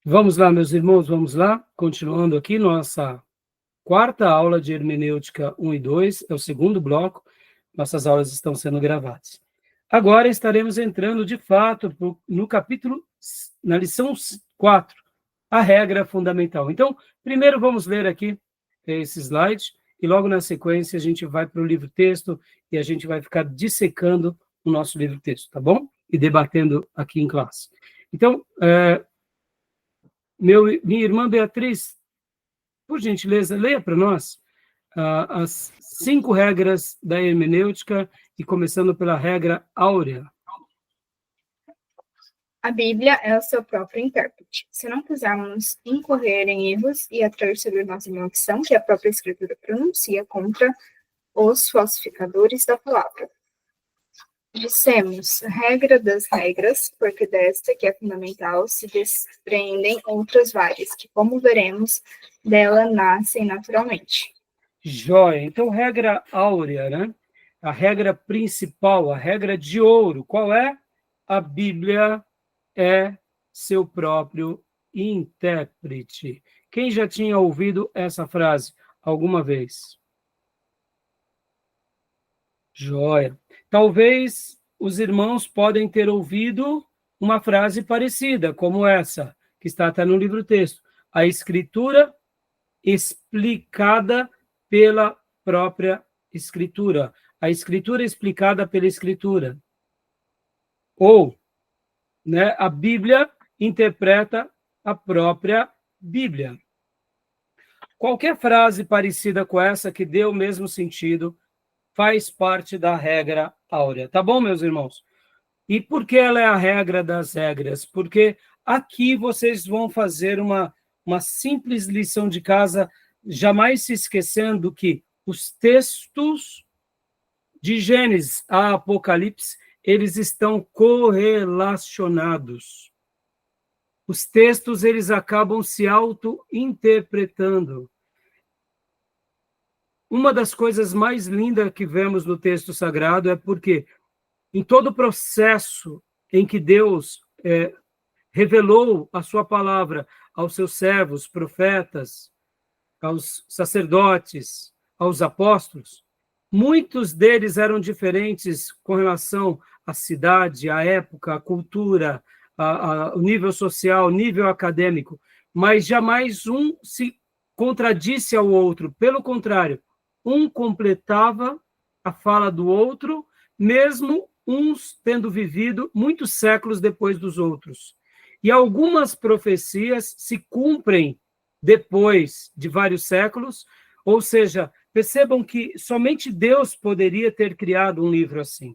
Vamos lá, meus irmãos, vamos lá. Continuando aqui, nossa quarta aula de hermenêutica 1 e 2, é o segundo bloco. Nossas aulas estão sendo gravadas. Agora estaremos entrando, de fato, no capítulo, na lição 4, a regra fundamental. Então, primeiro vamos ler aqui esse slide, e logo na sequência a gente vai para o livro-texto e a gente vai ficar dissecando o nosso livro-texto, tá bom? E debatendo aqui em classe. Então, minha irmã Beatriz, por gentileza, leia para nós as 5 regras da hermenêutica, e começando pela regra áurea. A Bíblia é o seu próprio intérprete. Se não quisermos incorrer em erros e atrair sobre nós a maldição que a própria Escritura pronuncia contra os falsificadores da palavra. Dissemos, regra das regras, porque desta, que é fundamental, se desprendem outras várias, que, como veremos, dela nascem naturalmente. Joia. Então, regra áurea, né? A regra principal, a regra de ouro, qual é? A Bíblia é seu próprio intérprete. Quem já tinha ouvido essa frase alguma vez? Joia. Talvez os irmãos podem ter ouvido uma frase parecida, como essa, que está até no livro-texto. A Escritura explicada pela própria Escritura. A Escritura explicada pela Escritura. Ou, né, a Bíblia interpreta a própria Bíblia. Qualquer frase parecida com essa, que dê o mesmo sentido, faz parte da regra áurea. Tá bom, meus irmãos? E por que ela é a regra das regras? Porque aqui vocês vão fazer uma simples lição de casa, jamais se esquecendo que os textos de Gênesis a Apocalipse, eles estão correlacionados. Os textos, eles acabam se auto-interpretando. Uma das coisas mais lindas que vemos no texto sagrado é porque, em todo o processo em que Deus revelou a sua palavra aos seus servos, profetas, aos sacerdotes, aos apóstolos, muitos deles eram diferentes com relação à cidade, à época, à cultura, ao nível social, nível acadêmico, mas jamais um se contradisse ao outro. Pelo contrário, um completava a fala do outro, mesmo uns tendo vivido muitos séculos depois dos outros. E algumas profecias se cumprem depois de vários séculos, ou seja, percebam que somente Deus poderia ter criado um livro assim.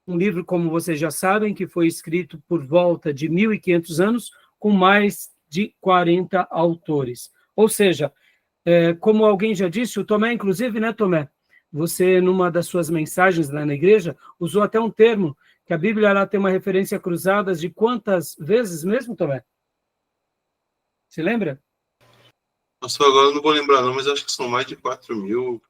Um livro, como vocês já sabem, que foi escrito por volta de 1.500 anos, com mais de 40 autores. Ou seja, como alguém já disse, o Tomé, inclusive, né, Tomé? Você, numa das suas mensagens lá na igreja, usou até um termo, que a Bíblia ela tem uma referência cruzada de quantas vezes mesmo, Tomé? Você lembra? Nossa, agora eu não vou lembrar não, mas acho que são mais de 4.000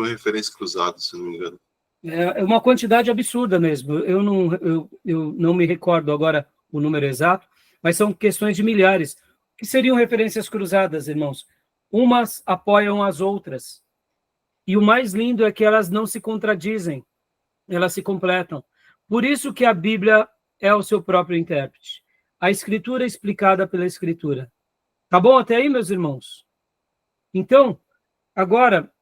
referências cruzadas, se não me engano. É uma quantidade absurda mesmo. Eu não me recordo agora o número exato, mas são questões de milhares. Que seriam referências cruzadas, irmãos? Umas apoiam as outras. E o mais lindo é que elas não se contradizem, elas se completam. Por isso que a Bíblia é o seu próprio intérprete. A Escritura é explicada pela Escritura. Tá bom até aí, meus irmãos? Então, agora,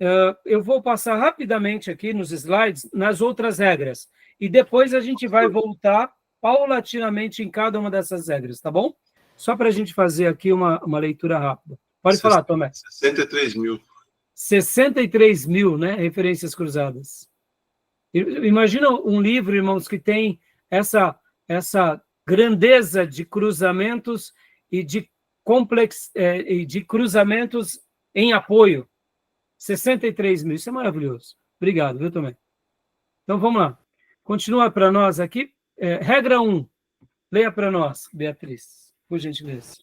eu vou passar rapidamente aqui nos slides, nas outras regras. E depois a gente vai voltar paulatinamente em cada uma dessas regras, tá bom? Só para a gente fazer aqui uma leitura rápida. Pode falar, Tomé. 63.000. 63.000, né? Referências cruzadas. Imagina um livro, irmãos, que tem essa grandeza de cruzamentos e de cruzamentos em apoio. 63.000, isso é maravilhoso. Obrigado, viu, Tomé? Então, vamos lá. Continua para nós aqui. Regra 1. Leia para nós, Beatriz, por gentileza.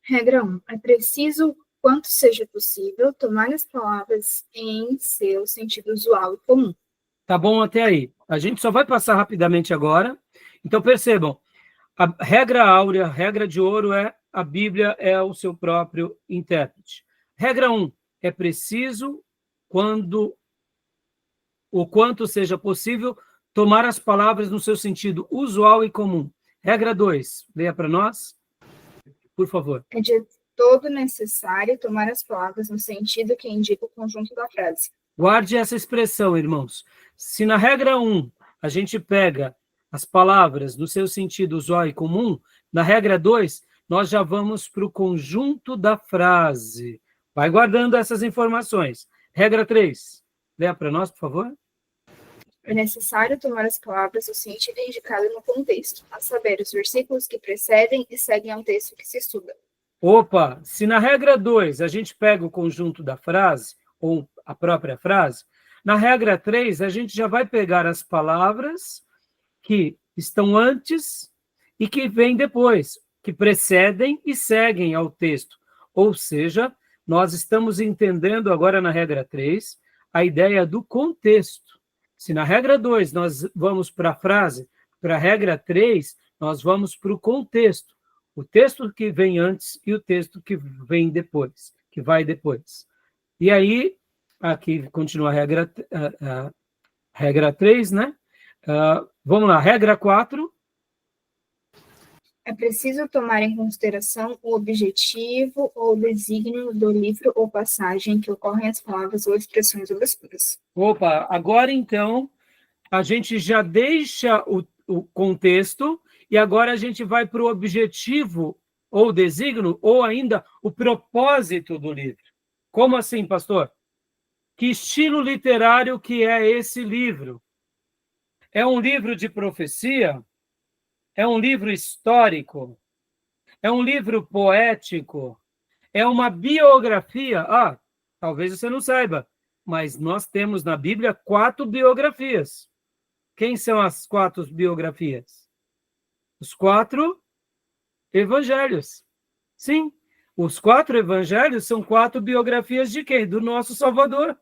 Regra 1. É preciso, quanto seja possível, tomar as palavras em seu sentido usual e comum. Tá bom até aí. A gente só vai passar rapidamente agora. Então, percebam, A regra áurea, a regra de ouro é a Bíblia é o seu próprio intérprete. Regra 1, é preciso, o quanto seja possível, tomar as palavras no seu sentido usual e comum. Regra 2, leia para nós, por favor. É de todo necessário tomar as palavras no sentido que indica o conjunto da frase. Guarde essa expressão, irmãos. Se na regra 1 a gente pega as palavras no seu sentido usual e comum, na regra 2 nós já vamos para o conjunto da frase. Vai guardando essas informações. Regra 3, leia para nós, por favor. É necessário tomar as palavras no sentido indicado no contexto, a saber, os versículos que precedem e seguem ao texto que se estuda. Opa, se na regra 2 a gente pega o conjunto da frase, ou a própria frase, na regra 3 a gente já vai pegar as palavras que estão antes e que vêm depois, que precedem e seguem ao texto. Ou seja, nós estamos entendendo agora na regra 3 a ideia do contexto. Se na regra 2 nós vamos para a frase, para a regra 3 nós vamos para o contexto. O texto que vem antes e o texto que vem depois, que vai depois. E aí, aqui continua a regra 3, né? Vamos lá, regra 4. É preciso tomar em consideração o objetivo ou desígnio do livro ou passagem que ocorrem as palavras ou expressões obscuras. Opa, agora então a gente já deixa o contexto e agora a gente vai para o objetivo ou desígnio ou ainda o propósito do livro. Como assim, pastor? Que estilo literário que é esse livro? É um livro de profecia? É um livro histórico? É um livro poético? É uma biografia? Talvez você não saiba, mas nós temos na Bíblia 4 biografias. Quem são as 4 biografias? Os 4 evangelhos. Sim, os 4 evangelhos são 4 biografias de quem? Do nosso Salvador.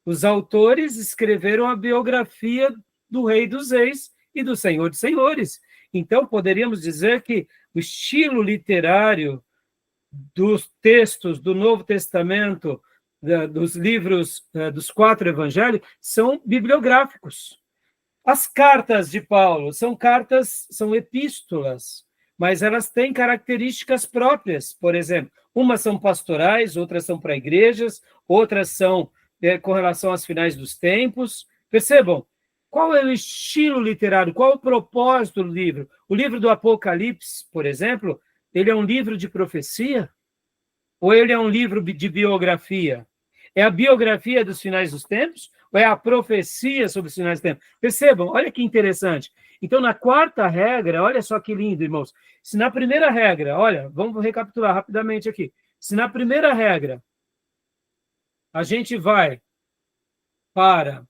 Os autores escreveram a biografia do Rei dos Reis e do Senhor dos Senhores. Então, poderíamos dizer que o estilo literário dos textos do Novo Testamento, dos livros dos 4 evangelhos, são bibliográficos. As cartas de Paulo são epístolas, mas elas têm características próprias. Por exemplo, umas são pastorais, outras são para igrejas, outras são com relação aos finais dos tempos. Percebam, qual é o estilo literário, qual é o propósito do livro? O livro do Apocalipse, por exemplo, ele é um livro de profecia? Ou ele é um livro de biografia? É a biografia dos finais dos tempos? Ou é a profecia sobre os finais dos tempos? Percebam, olha que interessante. Então, na 4ª regra, olha só que lindo, irmãos. Se na primeira regra, olha, vamos recapitular rapidamente aqui. Se na primeira regra, a gente vai para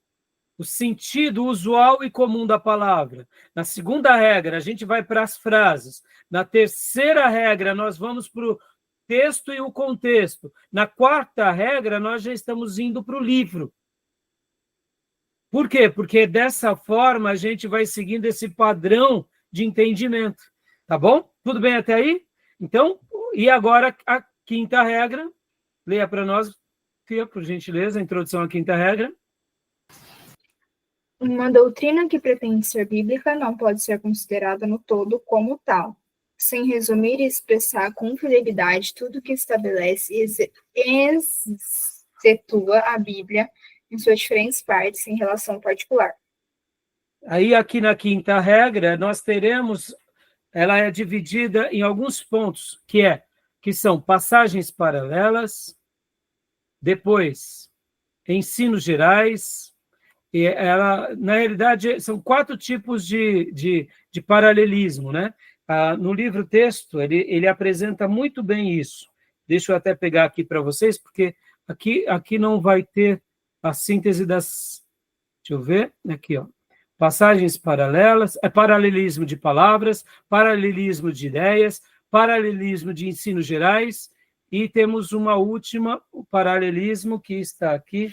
o sentido usual e comum da palavra. Na 2ª regra, a gente vai para as frases. Na 3ª regra, nós vamos para o texto e o contexto. Na 4ª regra, nós já estamos indo para o livro. Por quê? Porque dessa forma a gente vai seguindo esse padrão de entendimento. Tá bom? Tudo bem até aí? Então, e agora a 5ª regra. Leia para nós, Fia, por gentileza, a introdução à 5ª regra. Uma doutrina que pretende ser bíblica não pode ser considerada no todo como tal, sem resumir e expressar com fidelidade tudo que estabelece e excetua a Bíblia em suas diferentes partes em relação particular. Aí, aqui na 5ª regra, nós teremos, ela é dividida em alguns pontos, que são passagens paralelas, depois, ensinos gerais, e ela, na realidade, são 4 tipos de paralelismo, né? No livro-texto, ele apresenta muito bem isso. Deixa eu até pegar aqui para vocês, porque aqui não vai ter a síntese das... Deixa eu ver, aqui, ó. Passagens paralelas, paralelismo de palavras, paralelismo de ideias, paralelismo de ensinos gerais, e temos uma última, o paralelismo que está aqui,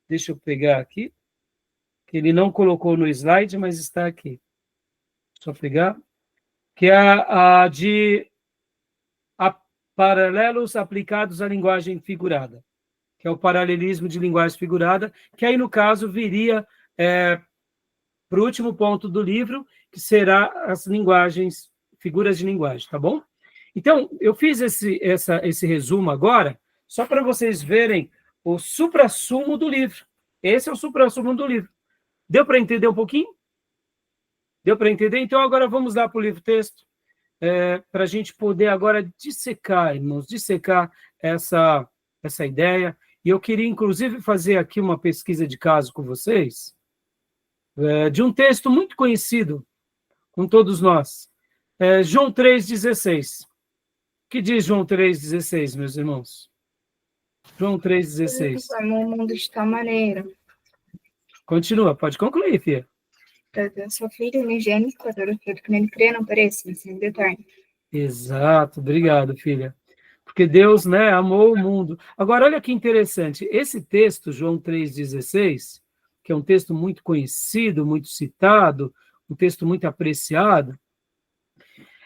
deixa eu pegar aqui, que ele não colocou no slide, mas está aqui. Só pegar, que é a de paralelos aplicados à linguagem figurada, que é o paralelismo de linguagem figurada, que aí, no caso, viria para o último ponto do livro, que será as linguagens, figuras de linguagem, tá bom? Então, eu fiz esse resumo agora, só para vocês verem o suprassumo do livro. Esse é o suprassumo do livro. Deu para entender um pouquinho? Deu para entender? Então, agora vamos lá para o livro-texto, para a gente poder agora dissecar, irmãos, dissecar essa ideia. E eu queria, inclusive, fazer aqui uma pesquisa de caso com vocês, de um texto muito conhecido com todos nós. João 3,16. O que diz João 3,16, meus irmãos? João 3,16. Amou o mundo de tal maneira. Continua, pode concluir, filha. Seu filho unigênito, para todo aquele que nele crê, não pereça, mas seja eterno. Exato, obrigado, filha. Porque Deus, né, amou o mundo. Agora, olha que interessante. Esse texto, João 3,16, que é um texto muito conhecido, muito citado, um texto muito apreciado,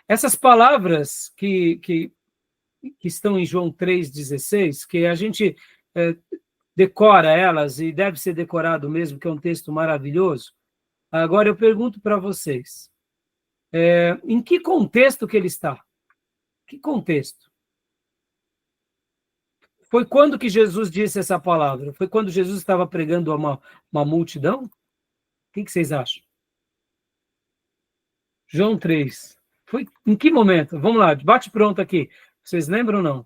essas palavras que estão em João 3,16, que a gente decora elas, e deve ser decorado mesmo, que é um texto maravilhoso. Agora eu pergunto para vocês, em que contexto que ele está? Que contexto? Foi quando que Jesus disse essa palavra? Foi quando Jesus estava pregando a uma multidão? O que vocês acham? João 3. Foi em que momento? Vamos lá, bate pronto aqui. Vocês lembram ou não?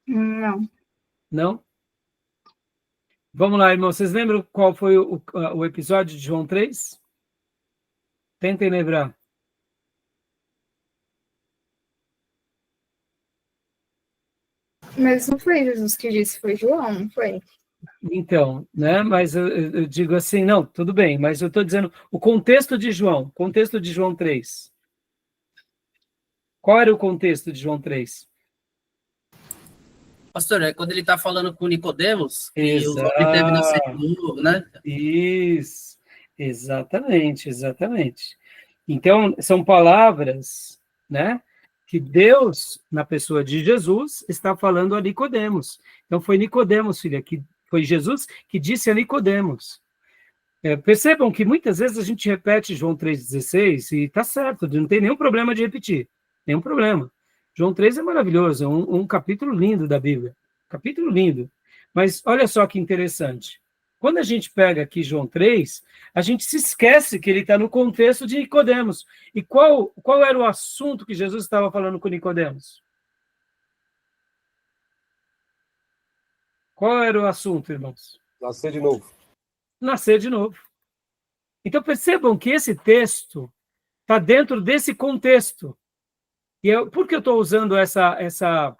Não. Não? Vamos lá, irmão. Vocês lembram qual foi o episódio de João 3? Tentem lembrar. Mas não foi Jesus que disse, foi João, não foi? Então, né? Mas eu digo assim, não, tudo bem, mas eu estou dizendo o contexto de João 3. Qual era o contexto de João 3? Pastor, é quando ele está falando com Nicodemos, que o Exato. homem deve nascer de novo, né? Isso, exatamente. Então, são palavras, né, que Deus, na pessoa de Jesus, está falando a Nicodemos. Então, foi Nicodemos, filha, que foi Jesus que disse a Nicodemos. Percebam que muitas vezes a gente repete João 3,16 e está certo, não tem nenhum problema de repetir, nenhum problema. João 3 é maravilhoso, é um capítulo lindo da Bíblia, capítulo lindo. Mas olha só que interessante. Quando a gente pega aqui João 3, a gente se esquece que ele está no contexto de Nicodemos. E qual era o assunto que Jesus estava falando com Nicodemos? Qual era o assunto, irmãos? Nascer de novo. Nascer de novo. Então percebam que esse texto está dentro desse contexto. E por que eu estou usando essa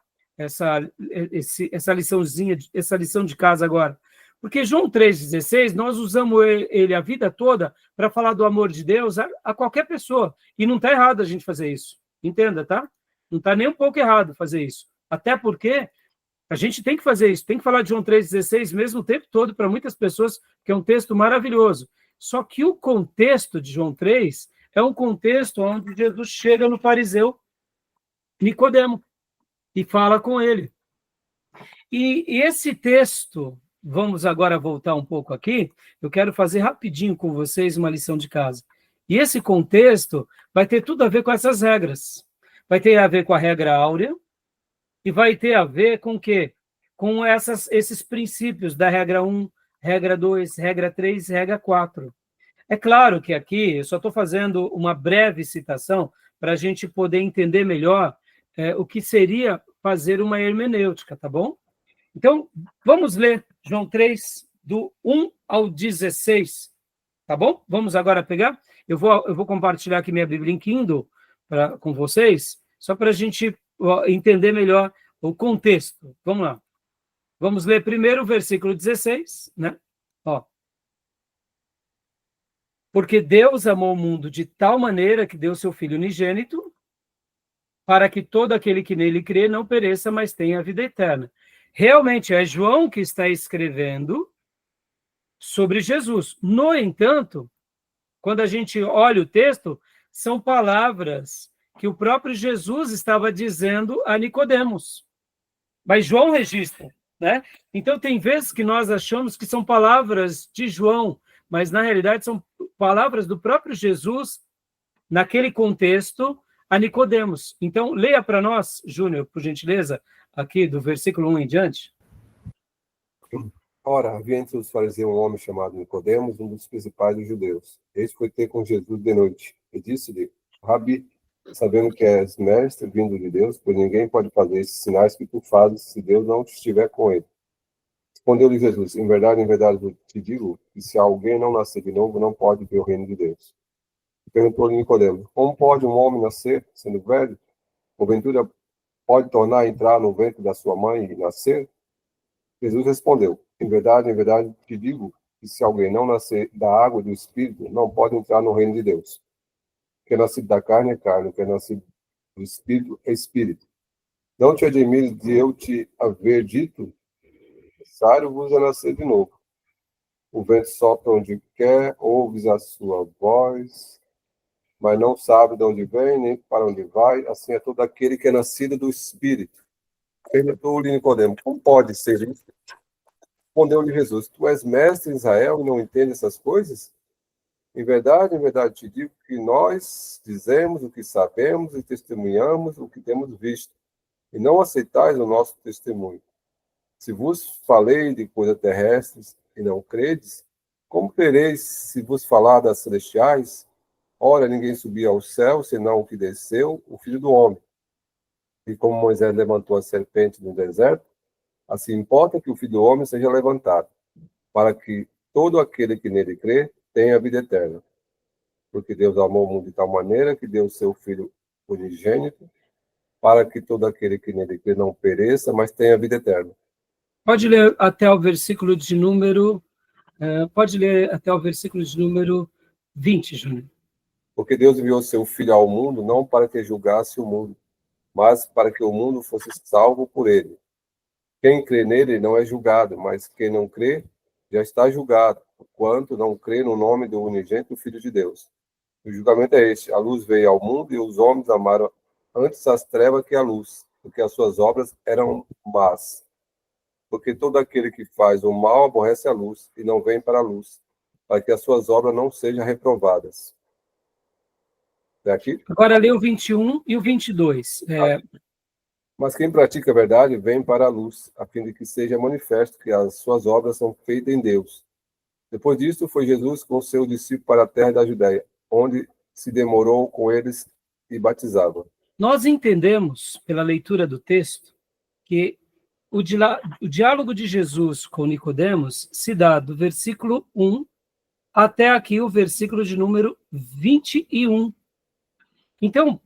liçãozinha, essa lição de casa agora? Porque João 3,16, nós usamos ele a vida toda para falar do amor de Deus a qualquer pessoa. E não está errado a gente fazer isso. Entenda, tá? Não está nem um pouco errado fazer isso. Até porque a gente tem que fazer isso. Tem que falar de João 3,16 mesmo o tempo todo para muitas pessoas, que é um texto maravilhoso. Só que o contexto de João 3 é um contexto onde Jesus chega no fariseu Nicodemo e fala com ele. E esse texto, vamos agora voltar um pouco aqui, eu quero fazer rapidinho com vocês uma lição de casa. E esse contexto vai ter tudo a ver com essas regras. Vai ter a ver com a regra áurea e vai ter a ver com o quê? Com esses princípios da regra 1, regra 2, regra 3 e regra 4. É claro que aqui eu só estou fazendo uma breve citação para a gente poder entender melhor o que seria fazer uma hermenêutica, tá bom? Então, vamos ler João 3, do 1 ao 16, tá bom? Vamos agora pegar. Eu vou compartilhar aqui minha Bíblia em Kindle com vocês, só para a gente entender melhor o contexto. Vamos lá. Vamos ler primeiro o versículo 16, né? Ó. Porque Deus amou o mundo de tal maneira que deu seu Filho unigênito, para que todo aquele que nele crê não pereça, mas tenha a vida eterna. Realmente, é João que está escrevendo sobre Jesus. No entanto, quando a gente olha o texto, são palavras que o próprio Jesus estava dizendo a Nicodemos. Mas João registra, né? Então, tem vezes que nós achamos que são palavras de João, mas, na realidade, são palavras do próprio Jesus, naquele contexto, a Nicodemos. Então, leia para nós, Júnior, por gentileza, aqui do versículo 1 em diante. Ora, havia entre os fariseus um homem chamado Nicodemos, um dos principais dos judeus. Este foi ter com Jesus de noite, e disse-lhe: Rabi, sabendo que és mestre vindo de Deus, pois ninguém pode fazer esses sinais que tu fazes se Deus não estiver com ele. Respondeu-lhe Jesus: em verdade, eu te digo que se alguém não nascer de novo, não pode ver o reino de Deus. Perguntou-lhe Nicodemos: como pode um homem nascer, sendo velho? Porventura pode tornar a entrar no ventre da sua mãe e nascer? Jesus respondeu: em verdade, te digo que se alguém não nascer da água e do Espírito, não pode entrar no reino de Deus. O que é nascido da carne é carne, o que é nascido do Espírito é Espírito. Não te admires de eu te haver dito: necessário vos é nascer de novo. O vento sopra onde quer, ouves a sua voz, mas não sabe de onde vem, nem para onde vai. Assim é todo aquele que é nascido do Espírito. Perguntou-lhe Nicodemos: como pode ser isso? Respondeu-lhe Jesus: tu és mestre em Israel e não entendes essas coisas? Em verdade, te digo que nós dizemos o que sabemos e testemunhamos o que temos visto, e não aceitais o nosso testemunho. Se vos falei de coisas terrestres e não credes, como crereis se vos falar das celestiais? Ora, ninguém subiu ao céu, senão o que desceu, o Filho do Homem. E como Moisés levantou a serpente no deserto, assim importa que o Filho do Homem seja levantado, para que todo aquele que nele crê tenha a vida eterna. Porque Deus amou o mundo de tal maneira que deu o seu Filho unigênito, para que todo aquele que nele crê não pereça, mas tenha a vida eterna. Pode ler até o versículo de número... pode ler até o versículo de número 20, Júnior. Porque Deus enviou seu Filho ao mundo, não para que julgasse o mundo, mas para que o mundo fosse salvo por ele. Quem crê nele não é julgado, mas quem não crê já está julgado, porquanto não crê no nome do unigênito Filho de Deus. O julgamento é este: a luz veio ao mundo e os homens amaram antes as trevas que a luz, porque as suas obras eram más. Porque todo aquele que faz o mal aborrece a luz e não vem para a luz, para que as suas obras não sejam reprovadas. É aqui? Agora lê o 21 e o 22. Mas quem pratica a verdade vem para a luz, a fim de que seja manifesto que as suas obras são feitas em Deus. Depois disso, foi Jesus com seus discípulos para a terra da Judéia, onde se demorou com eles e batizava. Nós entendemos, pela leitura do texto, que o diálogo de Jesus com Nicodemos se dá do versículo 1 até aqui o versículo de número 21. Então,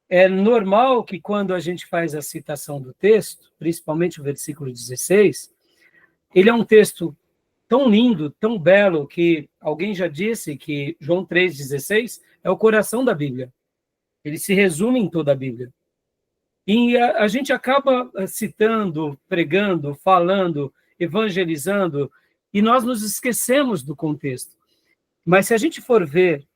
é normal que quando a gente faz a citação do texto, principalmente o versículo 16, ele é um texto tão lindo, tão belo, que alguém já disse que João 3,16 é o coração da Bíblia. Ele se resume em toda a Bíblia. E a gente acaba citando, pregando, falando, evangelizando, e nós nos esquecemos do contexto. Mas se a gente for ver,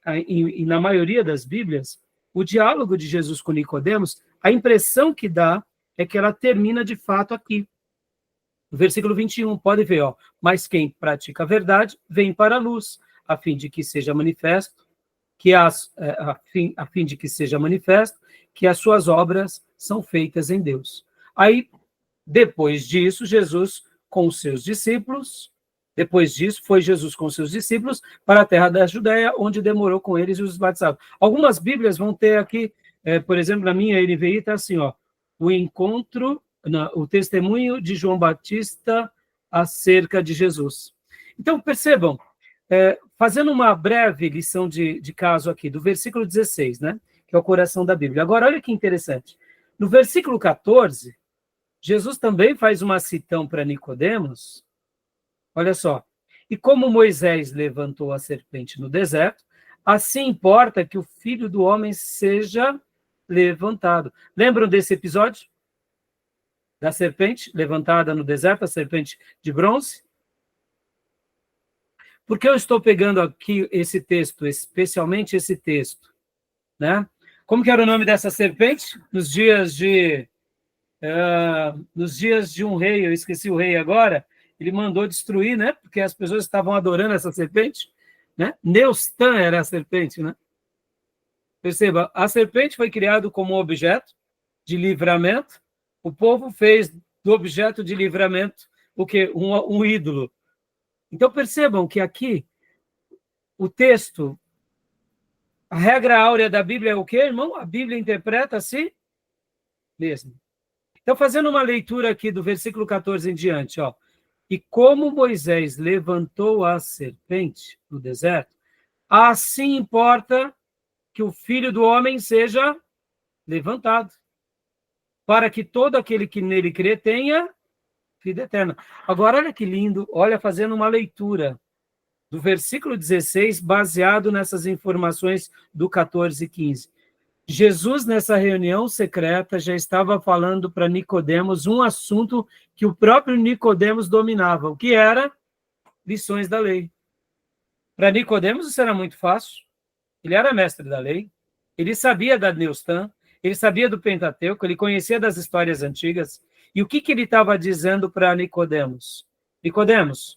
na maioria das Bíblias, o diálogo de Jesus com Nicodemos, a impressão que dá é que ela termina de fato aqui. No versículo 21, pode ver, mas quem pratica a verdade vem para a luz, a fim de que seja manifesto, a fim de que seja manifesto que as suas obras são feitas em Deus. Aí, depois disso, foi Jesus com seus discípulos para a terra da Judéia, onde demorou com eles e os batizados. Algumas Bíblias vão ter aqui, por exemplo, na minha NVI está assim, o testemunho de João Batista acerca de Jesus. Então, percebam, fazendo uma breve lição de caso aqui, do versículo 16, né, que é o coração da Bíblia. Agora, olha que interessante. No versículo 14, Jesus também faz uma citão para Nicodemos. Olha só. E como Moisés levantou a serpente no deserto, assim importa que o Filho do Homem seja levantado. Lembram desse episódio? Da serpente levantada no deserto, a serpente de bronze? Por que eu estou pegando aqui esse texto, especialmente esse texto? né? Como que era o nome dessa serpente? Nos dias de um rei, eu esqueci o rei agora, ele mandou destruir, né? Porque as pessoas estavam adorando essa serpente, né? Neustã era a serpente, né? Perceba, a serpente foi criada como objeto de livramento, o povo fez do objeto de livramento o quê? Um ídolo. Então percebam que aqui o texto, a regra áurea da Bíblia é o quê, irmão? A Bíblia interpreta a si mesmo. Então, fazendo uma leitura aqui do versículo 14 em diante, ó. E como Moisés levantou a serpente no deserto, assim importa que o Filho do Homem seja levantado, para que todo aquele que nele crê tenha vida eterna. Agora, olha que lindo, olha, fazendo uma leitura do versículo 16, baseado nessas informações do 14 e 15. Jesus, nessa reunião secreta, já estava falando para Nicodemos um assunto que o próprio Nicodemos dominava, o que era lições da lei. Para Nicodemos isso era muito fácil. Ele era mestre da lei, ele sabia da Neustã, ele sabia do Pentateuco, ele conhecia das histórias antigas. E o que ele estava dizendo para Nicodemos? Nicodemos,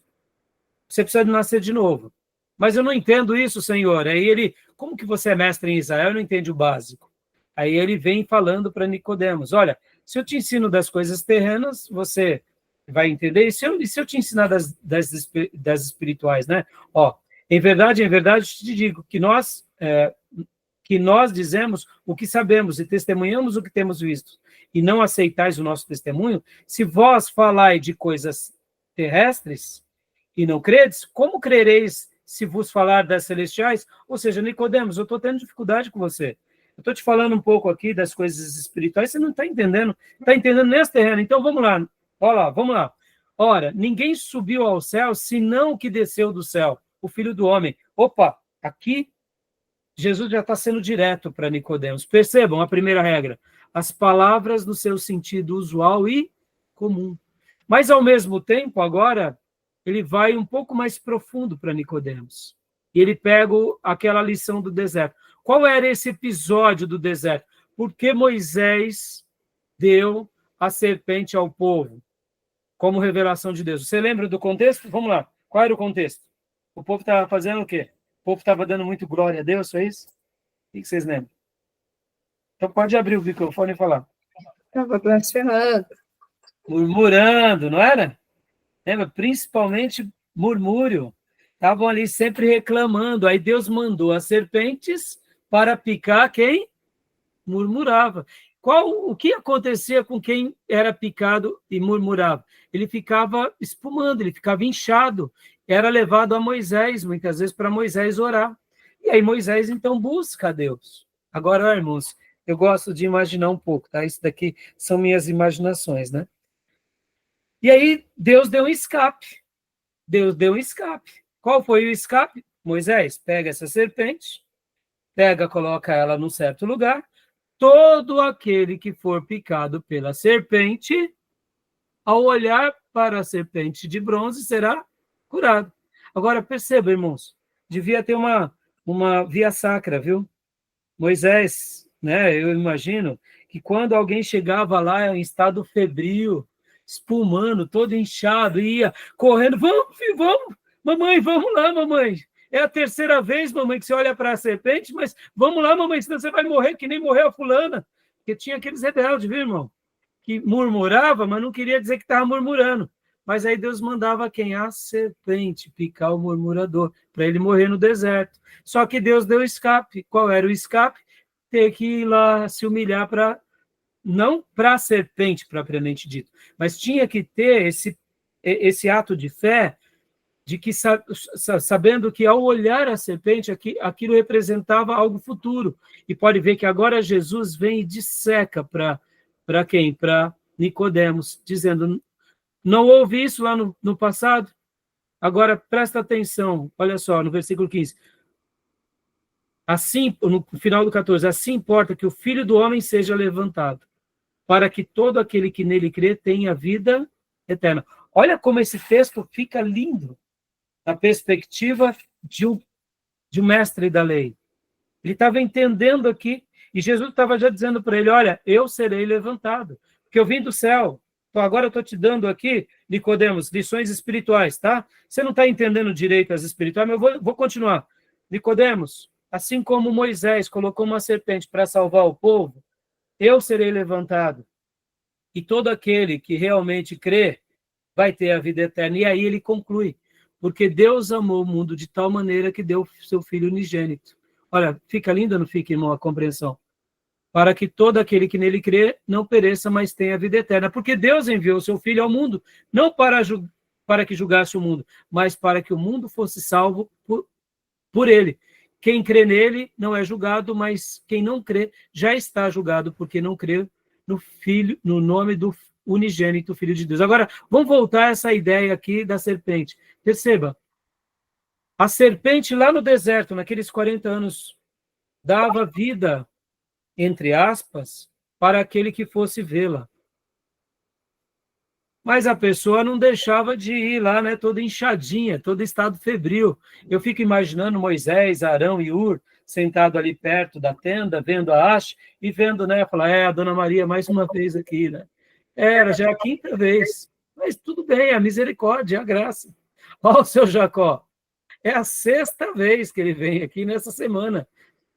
você precisa de nascer de novo. Mas eu não entendo isso, Senhor. Aí ele, como que você é mestre em Israel e não entende o básico? Aí ele vem falando para Nicodemos, olha, se eu te ensino das coisas terrenas, você vai entender. E se eu te ensinar das espirituais, né? Ó, em verdade, te digo que nós dizemos o que sabemos e testemunhamos o que temos visto, e não aceitais o nosso testemunho, se vós falai de coisas terrestres e não credes, como crereis se vos falar das celestiais? Ou seja, Nicodemos, eu estou tendo dificuldade com você. Eu estou te falando um pouco aqui das coisas espirituais, você não está entendendo nesse terreno. Então, vamos lá. Olha lá, vamos lá. Ora, ninguém subiu ao céu, senão o que desceu do céu, o Filho do Homem. Opa, aqui Jesus já está sendo direto para Nicodemos. Percebam a primeira regra. As palavras no seu sentido usual e comum. Mas, ao mesmo tempo, agora, ele vai um pouco mais profundo para Nicodemos. E ele pega aquela lição do deserto. Qual era esse episódio do deserto? Por que Moisés deu a serpente ao povo como revelação de Deus? Você lembra do contexto? Vamos lá. Qual era o contexto? O povo estava fazendo o quê? O povo estava dando muito glória a Deus, foi isso? O que vocês lembram? Então pode abrir o microfone e falar. Estava blasfemando. Murmurando, não era? Lembra? Principalmente murmúrio. Estavam ali sempre reclamando. Aí Deus mandou as serpentes para picar quem murmurava. O que acontecia com quem era picado e murmurava? Ele ficava espumando, ele ficava inchado. Era levado a Moisés, muitas vezes, para Moisés orar. E aí Moisés, então, busca a Deus. Agora, irmãos, eu gosto de imaginar um pouco, tá? Isso daqui são minhas imaginações, né? E aí Deus deu um escape. Deus deu um escape. Qual foi o escape? Moisés, pega essa serpente, coloca ela num certo lugar. Todo aquele que for picado pela serpente, ao olhar para a serpente de bronze, será curado. Agora, perceba, irmãos, devia ter uma via sacra, viu? Moisés, né, eu imagino que quando alguém chegava lá em estado febril, espumando, todo inchado, ia correndo, vamos, filho, vamos, mamãe, vamos lá, mamãe. É a terceira vez, mamãe, que você olha para a serpente, mas vamos lá, mamãe, senão você vai morrer, que nem morreu a fulana. Porque tinha aqueles rebeldes, viu, irmão? Que murmurava, mas não queria dizer que estava murmurando. Mas aí Deus mandava quem? A serpente picar o murmurador, para ele morrer no deserto. Só que Deus deu escape. Qual era o escape? Ter que ir lá se humilhar não para a serpente, propriamente dito, mas tinha que ter esse ato de fé, de que sabendo que ao olhar a serpente, aquilo representava algo futuro. E pode ver que agora Jesus vem e disseca para quem? Para Nicodemos, dizendo, não houve isso lá no passado? Agora, presta atenção, olha só, no versículo 15. Assim, no final do 14, assim importa que o Filho do Homem seja levantado, para que todo aquele que nele crê tenha vida eterna. Olha como esse texto fica lindo, na perspectiva de um mestre da lei. Ele estava entendendo aqui, e Jesus estava já dizendo para ele, olha, eu serei levantado, porque eu vim do céu. Então, agora eu estou te dando aqui, Nicodemos, lições espirituais, tá? Você não está entendendo direito as espirituais, mas eu vou continuar. Nicodemos, assim como Moisés colocou uma serpente para salvar o povo, eu serei levantado. E todo aquele que realmente crê vai ter a vida eterna. E aí ele conclui, porque Deus amou o mundo de tal maneira que deu seu Filho unigênito. Olha, fica linda, não fica, irmão, a compreensão? Para que todo aquele que nele crê não pereça, mas tenha a vida eterna. Porque Deus enviou o seu Filho ao mundo, não para que julgasse o mundo, mas para que o mundo fosse salvo por ele. Quem crê nele não é julgado, mas quem não crê já está julgado, porque não crê no Filho, no nome do unigênito Filho de Deus. Agora, vamos voltar a essa ideia aqui da serpente. Perceba, a serpente lá no deserto, naqueles 40 anos, dava vida, entre aspas, para aquele que fosse vê-la. Mas a pessoa não deixava de ir lá, né, toda inchadinha, todo estado febril. Eu fico imaginando Moisés, Arão e Ur sentado ali perto da tenda, vendo a haste e vendo, né, falar, a Dona Maria mais uma vez aqui, né? Era já a 5ª vez. Mas tudo bem, a misericórdia, a graça. Ó, o seu Jacó, é a 6ª vez que ele vem aqui nessa semana,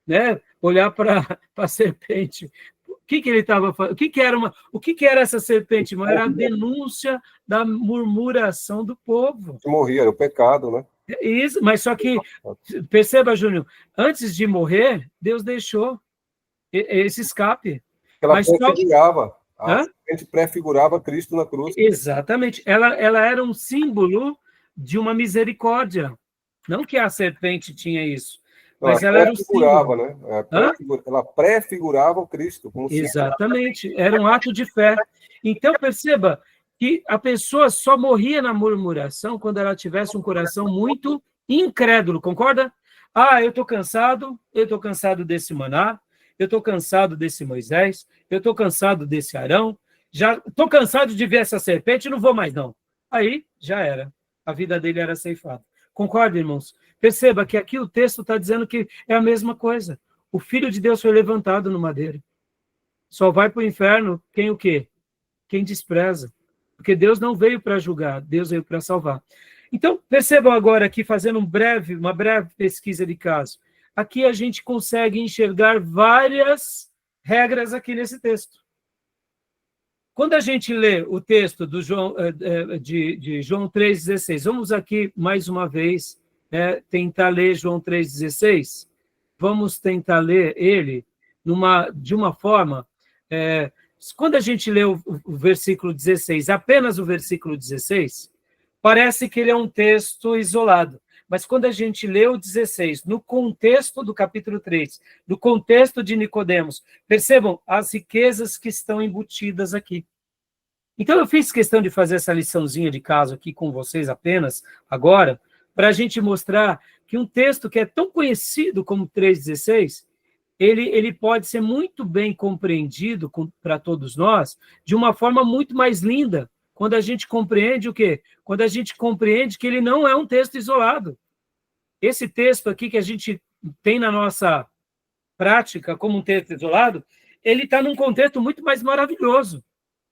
né? Olhar para a serpente. O que ele estava fazendo? O que era essa serpente? Irmão? Era a denúncia da murmuração do povo. Morria, era o pecado, né? Isso, mas só que, perceba, Júnior, antes de morrer, Deus deixou esse escape. Ela Mas prefigurava. A Hã? serpente prefigurava Cristo na cruz. Exatamente. Ela era um símbolo de uma misericórdia. Não que a serpente tinha isso, mas ela era um símbolo. Né? Ela prefigurava o Cristo. Como Exatamente. Era um ato de fé. Então, perceba que a pessoa só morria na murmuração quando ela tivesse um coração muito incrédulo, concorda? Eu estou cansado desse maná, eu estou cansado desse Moisés, eu estou cansado desse Arão, já estou cansado de ver essa serpente, não vou mais não. Aí, já era. A vida dele era ceifada. Concorda, irmãos? Perceba que aqui o texto está dizendo que é a mesma coisa. O Filho de Deus foi levantado no madeiro. Só vai para o inferno quem o quê? Quem despreza. Porque Deus não veio para julgar, Deus veio para salvar. Então, percebam agora aqui, fazendo uma breve pesquisa de caso. Aqui a gente consegue enxergar várias regras aqui nesse texto. Quando a gente lê o texto de João 3,16, vamos aqui mais uma vez tentar ler João 3,16. Vamos tentar ler ele de uma forma... quando a gente lê o versículo 16, apenas o versículo 16, parece que ele é um texto isolado. Mas quando a gente lê o 16, no contexto do capítulo 3, no contexto de Nicodemos, percebam as riquezas que estão embutidas aqui. Então, eu fiz questão de fazer essa liçãozinha de caso aqui com vocês apenas, agora, para a gente mostrar que um texto que é tão conhecido como 3,16, ele pode ser muito bem compreendido para todos nós de uma forma muito mais linda, quando a gente compreende o quê? Quando a gente compreende que ele não é um texto isolado. Esse texto aqui que a gente tem na nossa prática como um texto isolado, ele está num contexto muito mais maravilhoso.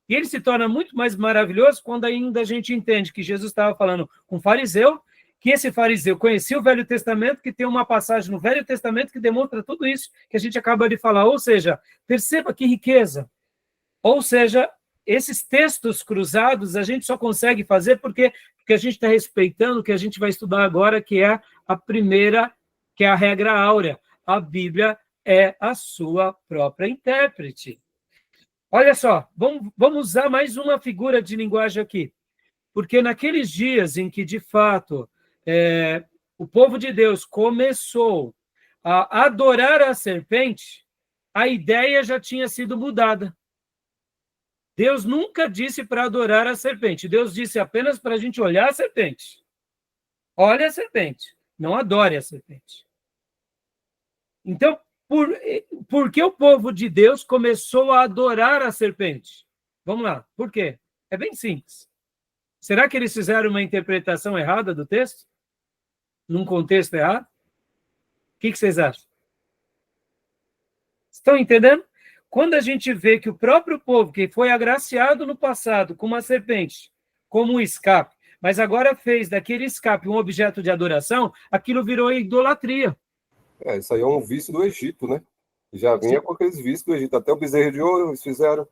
E ele se torna muito mais maravilhoso quando ainda a gente entende que Jesus estava falando com um fariseu, que esse fariseu conhecia o Velho Testamento, que tem uma passagem no Velho Testamento que demonstra tudo isso que a gente acaba de falar. Ou seja, perceba que riqueza. Ou seja, esses textos cruzados a gente só consegue fazer porque a gente está respeitando o que a gente vai estudar agora, que é a primeira, que é a regra áurea. A Bíblia é a sua própria intérprete. Olha só, vamos usar mais uma figura de linguagem aqui. Porque naqueles dias em que, de fato, o povo de Deus começou a adorar a serpente, a ideia já tinha sido mudada. Deus nunca disse para adorar a serpente. Deus disse apenas para a gente olhar a serpente. Olhe a serpente, não adore a serpente. Então, por que o povo de Deus começou a adorar a serpente? Vamos lá, por quê? É bem simples. Será que eles fizeram uma interpretação errada do texto? Num contexto errado? O que vocês acham? Estão entendendo? Quando a gente vê que o próprio povo, que foi agraciado no passado com uma serpente, como um escape, mas agora fez daquele escape um objeto de adoração, aquilo virou idolatria. Isso aí é um vício do Egito, né? Já vinha com aqueles vícios do Egito. Até o bezerro de ouro eles fizeram.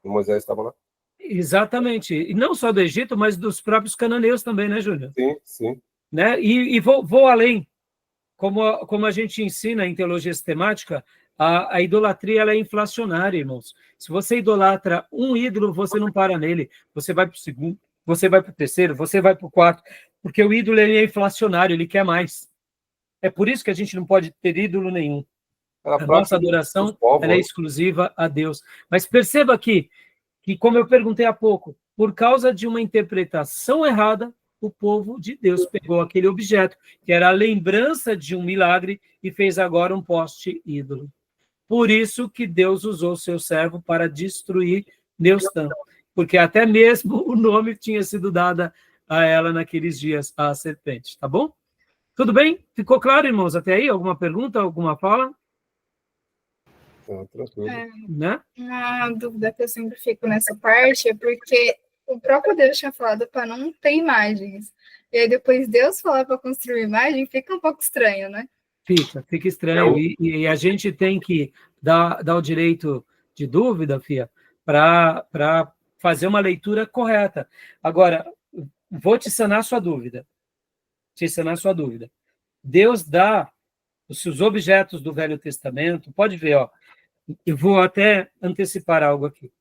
E Moisés estava lá. Exatamente. E não só do Egito, mas dos próprios cananeus também, né, Júlio? Sim, sim. Né? E vou além. Como a gente ensina em teologia sistemática, a idolatria ela é inflacionária, irmãos. Se você idolatra um ídolo, você não para nele. Você vai para o segundo, você vai para o terceiro, você vai para o quarto, porque o ídolo ele é inflacionário, ele quer mais. É por isso que a gente não pode ter ídolo nenhum. A nossa adoração ela é exclusiva a Deus. Mas perceba que, como eu perguntei há pouco, por causa de uma interpretação errada, o povo de Deus pegou aquele objeto, que era a lembrança de um milagre, e fez agora um poste ídolo. Por isso que Deus usou seu servo para destruir Neustã, porque até mesmo o nome tinha sido dado a ela naqueles dias, a serpente. Tá bom? Tudo bem? Ficou claro, irmãos? Até aí? Alguma pergunta, alguma fala? Tranquilo. Né? Uma dúvida que eu sempre fico nessa parte é porque o próprio Deus tinha falado para não ter imagens. E aí depois Deus falar para construir imagem, fica um pouco estranho, né? Fica estranho. E a gente tem que dar o direito de dúvida, Fia, para fazer uma leitura correta. Agora, vou te sanar sua dúvida. Deus dá os seus objetos do Velho Testamento. Pode ver, ó. Eu vou até antecipar algo aqui.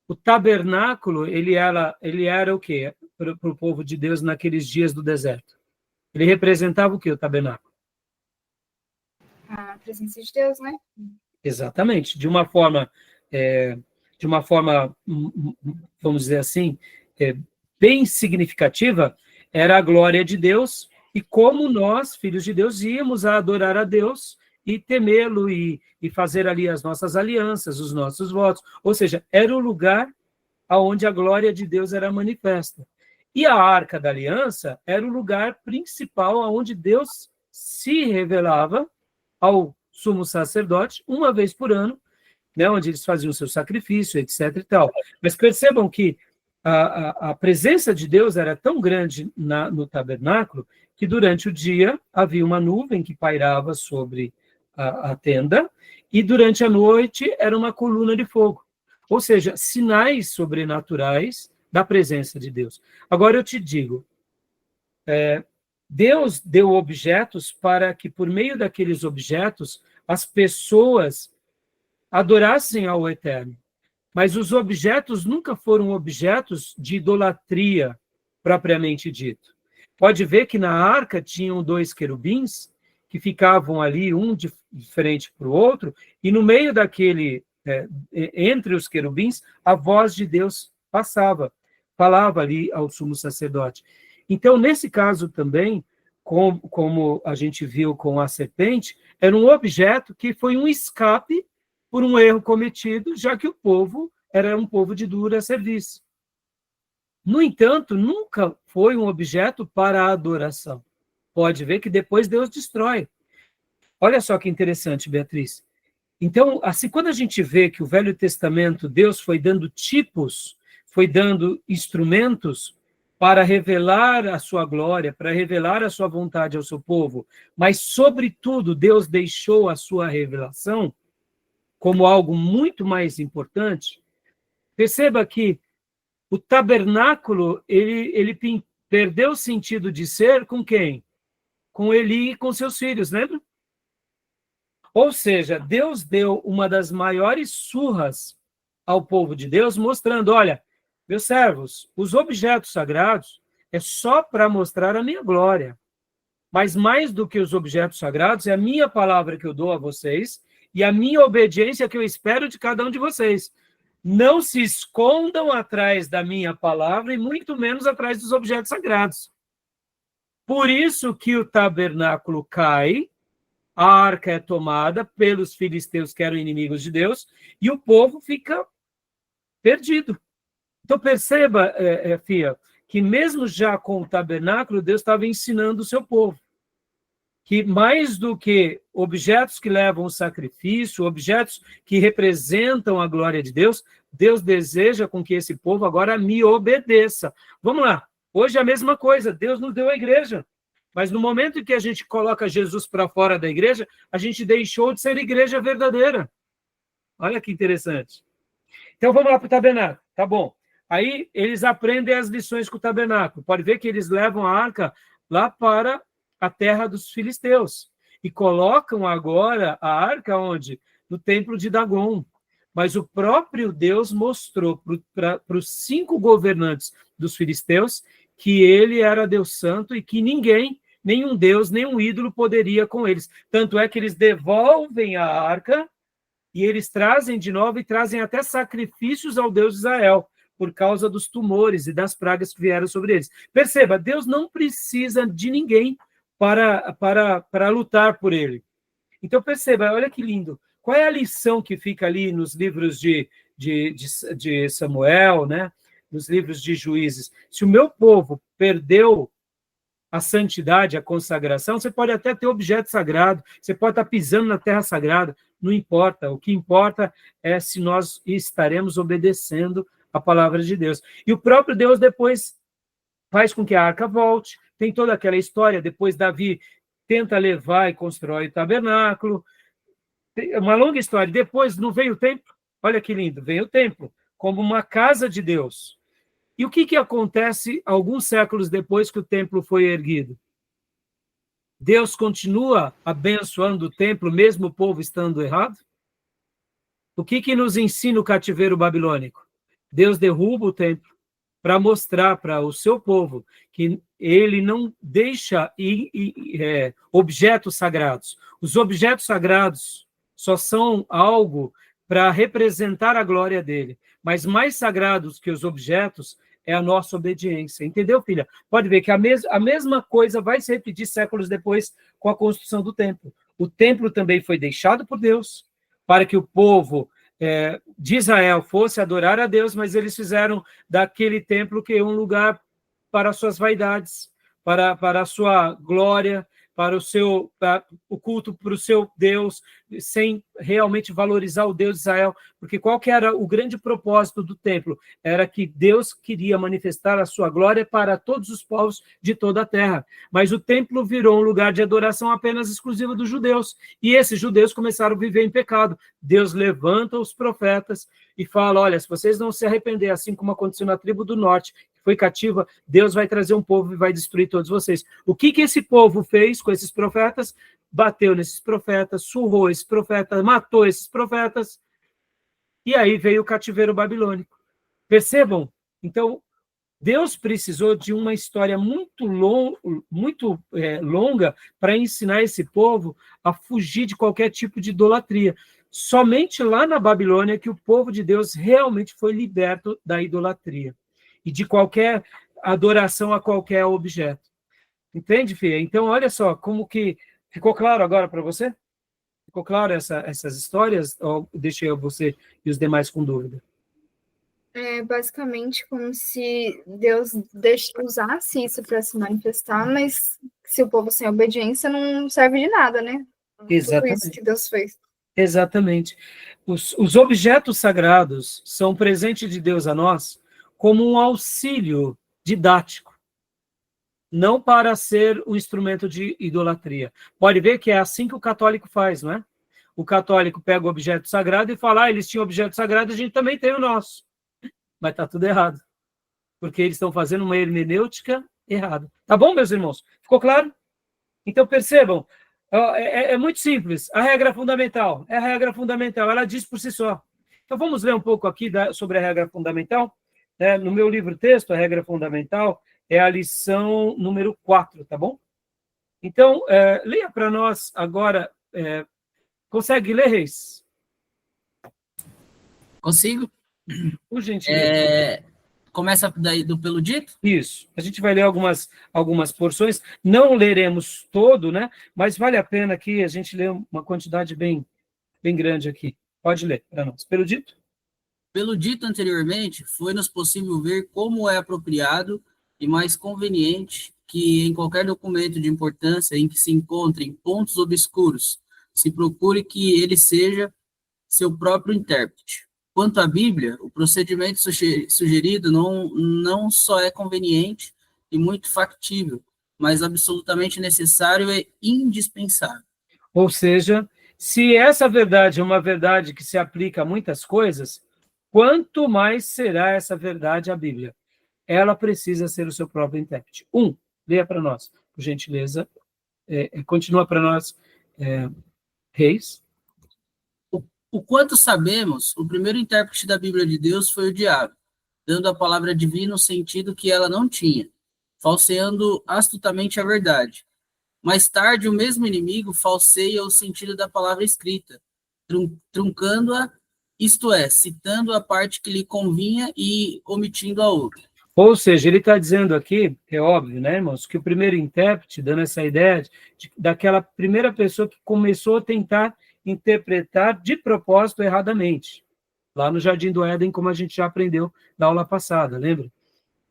O tabernáculo, ele era o quê? Para o povo de Deus naqueles dias do deserto. Ele representava o quê, o tabernáculo? A presença de Deus, né? Exatamente. De uma forma, vamos dizer assim, bem significativa, era a glória de Deus, e como nós, filhos de Deus, íamos a adorar a Deus e temê-lo e fazer ali as nossas alianças, os nossos votos. Ou seja, era o lugar onde a glória de Deus era manifesta. E a Arca da Aliança era o lugar principal onde Deus se revelava ao sumo sacerdote uma vez por ano, né, onde eles faziam o seu sacrifício, etc. e tal. Mas percebam que a presença de Deus era tão grande no tabernáculo que durante o dia havia uma nuvem que pairava sobre a tenda, e durante a noite era uma coluna de fogo. Ou seja, sinais sobrenaturais da presença de Deus. Agora eu te digo, Deus deu objetos para que, por meio daqueles objetos, as pessoas adorassem ao Eterno. Mas os objetos nunca foram objetos de idolatria, propriamente dito. Pode ver que na arca tinham 2 querubins, que ficavam ali, um de frente para o outro, e no meio daquele, entre os querubins, a voz de Deus falava ali ao sumo sacerdote. Então, nesse caso também, como a gente viu com a serpente, era um objeto que foi um escape por um erro cometido, já que o povo era um povo de dura serviço. No entanto, nunca foi um objeto para a adoração. Pode ver que depois Deus destrói. Olha só que interessante, Beatriz. Então, assim, quando a gente vê que o Velho Testamento, Deus foi dando tipos, foi dando instrumentos para revelar a sua glória, para revelar a sua vontade ao seu povo, mas, sobretudo, Deus deixou a sua revelação como algo muito mais importante. Perceba que o tabernáculo, ele perdeu o sentido de ser com quem? Com Eli e com seus filhos, lembra? Ou seja, Deus deu uma das maiores surras ao povo de Deus, mostrando, olha, meus servos, os objetos sagrados é só para mostrar a minha glória. Mas mais do que os objetos sagrados, é a minha palavra que eu dou a vocês e a minha obediência que eu espero de cada um de vocês. Não se escondam atrás da minha palavra e muito menos atrás dos objetos sagrados. Por isso que o tabernáculo cai, a arca é tomada pelos filisteus que eram inimigos de Deus e o povo fica perdido. Então perceba, Fia, que mesmo já com o tabernáculo, Deus estava ensinando o seu povo que mais do que objetos que levam o sacrifício, objetos que representam a glória de Deus, Deus deseja com que esse povo agora me obedeça. Vamos lá. Hoje é a mesma coisa. Deus nos deu a igreja. Mas no momento em que a gente coloca Jesus para fora da igreja, a gente deixou de ser igreja verdadeira. Olha que interessante. Então vamos lá para o tabernáculo. Tá bom. Aí eles aprendem as lições com o tabernáculo. Pode ver que eles levam a arca lá para a terra dos filisteus. E colocam agora a arca onde? No templo de Dagon. Mas o próprio Deus mostrou para os 5 governantes dos filisteus que ele era Deus santo e que ninguém, nenhum Deus, nenhum ídolo poderia com eles. Tanto é que eles devolvem a arca e eles trazem de novo e trazem até sacrifícios ao Deus de Israel, por causa dos tumores e das pragas que vieram sobre eles. Perceba, Deus não precisa de ninguém para lutar por ele. Então, perceba, olha que lindo. Qual é a lição que fica ali nos livros de Samuel, né? Nos livros de Juízes? Se o meu povo perdeu a santidade, a consagração, você pode até ter objeto sagrado, você pode estar pisando na terra sagrada, não importa. O que importa é se nós estaremos obedecendo a palavra de Deus. E o próprio Deus depois faz com que a arca volte. Tem toda aquela história, depois Davi tenta levar e constrói o tabernáculo. Tem uma longa história. Depois não veio o templo? Olha que lindo, veio o templo, como uma casa de Deus. E o que acontece alguns séculos depois que o templo foi erguido? Deus continua abençoando o templo, mesmo o povo estando errado? O que nos ensina o cativeiro babilônico? Deus derruba o templo para mostrar para o seu povo que ele não deixa objetos sagrados. Os objetos sagrados só são algo para representar a glória dele. Mas mais sagrados que os objetos é a nossa obediência. Entendeu, filha? Pode ver que a mesma coisa vai se repetir séculos depois com a construção do templo. O templo também foi deixado por Deus para que o povo de Israel fosse adorar a Deus, mas eles fizeram daquele templo que um lugar para suas vaidades, para a sua glória, para o culto para o seu Deus, sem realmente valorizar o Deus de Israel, porque qual que era o grande propósito do templo? Era que Deus queria manifestar a sua glória para todos os povos de toda a terra, mas o templo virou um lugar de adoração apenas exclusivo dos judeus, e esses judeus começaram a viver em pecado. Deus levanta os profetas e fala, olha, se vocês não se arrepender, assim como aconteceu na tribo do norte, que foi cativa, Deus vai trazer um povo e vai destruir todos vocês. O que esse povo fez com esses profetas? Bateu nesses profetas, surrou esses profetas, matou esses profetas, e aí veio o cativeiro babilônico. Percebam? Então, Deus precisou de uma história muito longa para ensinar esse povo a fugir de qualquer tipo de idolatria. Somente lá na Babilônia que o povo de Deus realmente foi liberto da idolatria e de qualquer adoração a qualquer objeto. Entende, Fia? Então, olha só, como que... Ficou claro agora para você? Ficou claro essas histórias? Ou deixei você e os demais com dúvida? É basicamente como se Deus usasse isso para se manifestar, mas se o povo sem obediência não serve de nada, né? Exatamente. Tudo isso que Deus fez. Exatamente. Os objetos sagrados são presente de Deus a nós como um auxílio didático, não para ser um instrumento de idolatria. Pode ver que é assim que o católico faz, não é? O católico pega o objeto sagrado e fala, eles tinham objeto sagrado, a gente também tem o nosso. Mas está tudo errado, porque eles estão fazendo uma hermenêutica errada. Tá bom, meus irmãos? Ficou claro? Então, percebam, é muito simples. A regra fundamental, é a regra fundamental, ela diz por si só. Então, vamos ler um pouco aqui sobre a regra fundamental. No meu livro-texto, a regra fundamental é a lição número 4, tá bom? Então, leia para nós agora. Consegue ler, Reis? Consigo? Por gentileza. Começa daí pelo dito? Isso. A gente vai ler algumas porções. Não leremos todo, né? Mas vale a pena aqui a gente ler uma quantidade bem grande aqui. Pode ler para nós. Pelo dito? Pelo dito anteriormente, foi-nos possível ver como é apropriado e mais conveniente que em qualquer documento de importância em que se encontrem pontos obscuros, se procure que ele seja seu próprio intérprete. Quanto à Bíblia, o procedimento sugerido não só é conveniente e muito factível, mas absolutamente necessário e indispensável. Ou seja, se essa verdade é uma verdade que se aplica a muitas coisas, quanto mais será essa verdade a Bíblia? Ela precisa ser o seu próprio intérprete. Leia para nós, por gentileza. Continua para nós, Reis. O quanto sabemos, o primeiro intérprete da Bíblia de Deus foi o diabo, dando a palavra divina o sentido que ela não tinha, falseando astutamente a verdade. Mais tarde, o mesmo inimigo falseia o sentido da palavra escrita, truncando-a, isto é, citando a parte que lhe convinha e omitindo a outra. Ou seja, ele está dizendo aqui, é óbvio, né, irmãos, que o primeiro intérprete, dando essa ideia daquela primeira pessoa que começou a tentar interpretar de propósito erradamente, lá no Jardim do Éden, como a gente já aprendeu na aula passada, lembra?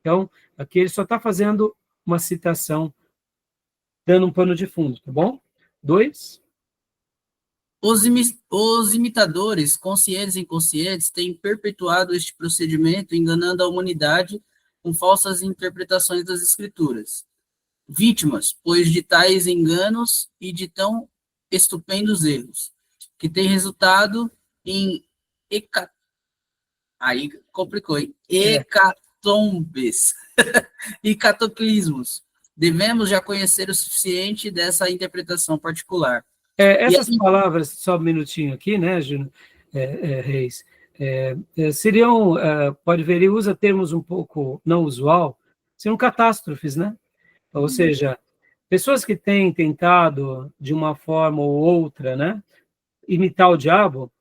Então, aqui ele só está fazendo uma citação, dando um pano de fundo, tá bom? 2. Os imitadores, conscientes e inconscientes, têm perpetuado este procedimento, enganando a humanidade com falsas interpretações das Escrituras. Vítimas, pois, de tais enganos e de tão estupendos erros, que tem resultado em aí complicou, hein? Hecatombes e cataclismos. Devemos já conhecer o suficiente dessa interpretação particular. Essas palavras, só um minutinho aqui, né, Júnior, Reis, seriam, pode ver, ele usa termos um pouco não usual, seriam catástrofes, né? Ou seja, pessoas que têm tentado, de uma forma ou outra, né, imitar o diabo,